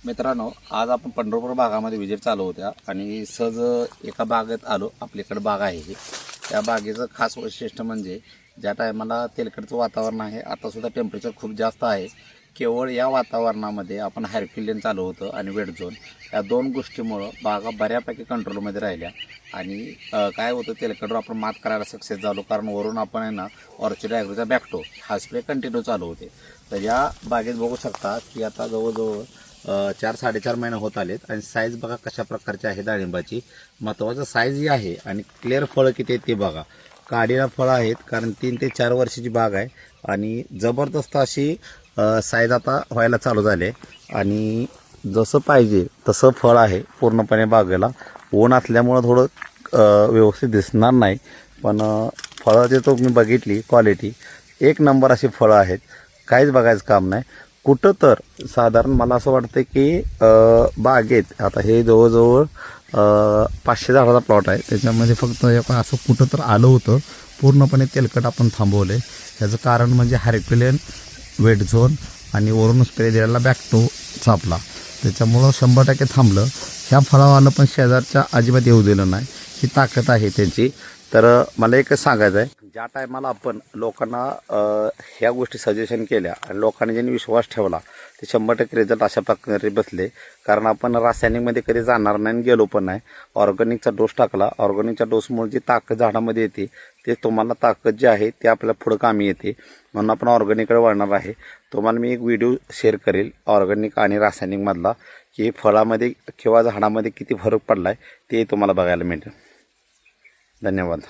मित्रांनो, आज आपण पंढरपूर भागामध्ये विजिट चालू होत्या आणि सहज एका बागेत आलो. आपल्याकडे बाग आहे ही. त्या बागेचं खास वैशिष्ट्य म्हणजे ज्या टायमाला तेलकटचं वातावरण आहे, आतासुद्धा टेम्परेचर खूप जास्त आहे. केवळ या वातावरणामध्ये आपण हायरक्युलिन चालू होतं आणि वेट झोन या दोन गोष्टीमुळं बागा बऱ्यापैकी कंट्रोलमध्ये राहिल्या. आणि काय होतं, तेलकटवर आपण मात करायला सक्सेस झालो, कारण वरून आपण आहे ना ऑर्चिड ॲग्रोचा बॅक्टो हा स्प्रे कंटिन्यू चालू होते. तर या बागेत बघू शकता की आता जवळजवळ 4-4.5 महिने होत आलेत आणि साईज बघा कशा प्रकारची आहे डाळिंबाची. महत्त्वाचं साईज ही आहे आणि क्लिअर फळं किती आहेत ते बघा. काडीला फळं आहेत, कारण 3 ते 4 वर्षाची बाग आहे आणि जबरदस्त अशी साईज आता व्हायला चालू झाले. आणि जसं पाहिजे तसं फळ आहे पूर्णपणे बागेला. ऊन असल्यामुळं थोडं व्यवस्थित दिसणार नाही, पण फळं जे तुम्ही बघितली क्वालिटी एक नंबर अशी फळं आहेत. काहीच बघायचं काम नाही. कुठं तर साधारण मला असं वाटतं की बागेत आता हे जवळजवळ 500 झाडाचा प्लॉट आहे. त्याच्यामध्ये फक्त असं कुठं तर आलं होतं, पूर्णपणे तेलकट आपण थांबवले. ह्याचं कारण म्हणजे हायरक्युलिन, वेट झोन आणि वरून स्प्रे दिलेला बॅक्टो चापला, त्याच्यामुळं 100% थांबलं. ह्या फळावाला पण शेजारच्या अजिबात येऊ दिलं नाही. ही ताकद आहे त्यांची. तर मला एकच सांगायचं आहे, ज्या टायमाला आपण लोकांना ह्या गोष्टी सजेशन केल्या आणि लोकांनी ज्यांनी विश्वास ठेवला ते 100% रिझल्ट अशा प्रकारे बसले. कारण आपण रासायनिकमध्ये कधी जाणार नाही आणि गेलो पण नाही. ऑर्गॅनिकचा डोस टाकला. ऑर्गॅनिकच्या डोसमुळे जी ताकद झाडामध्ये येते ते तुम्हाला ताकद जी आहे ते आपल्याला पुढं कामी येते. म्हणून आपण ऑर्गॅनिककडे वळणार आहे. तुम्हाला मी एक व्हिडिओ शेअर करेल ऑर्गॅनिक आणि रासायनिकमधला, की फळामध्ये किंवा झाडामध्ये किती फरक पडला आहे ते तुम्हाला बघायला मिळेल. धन्यवाद.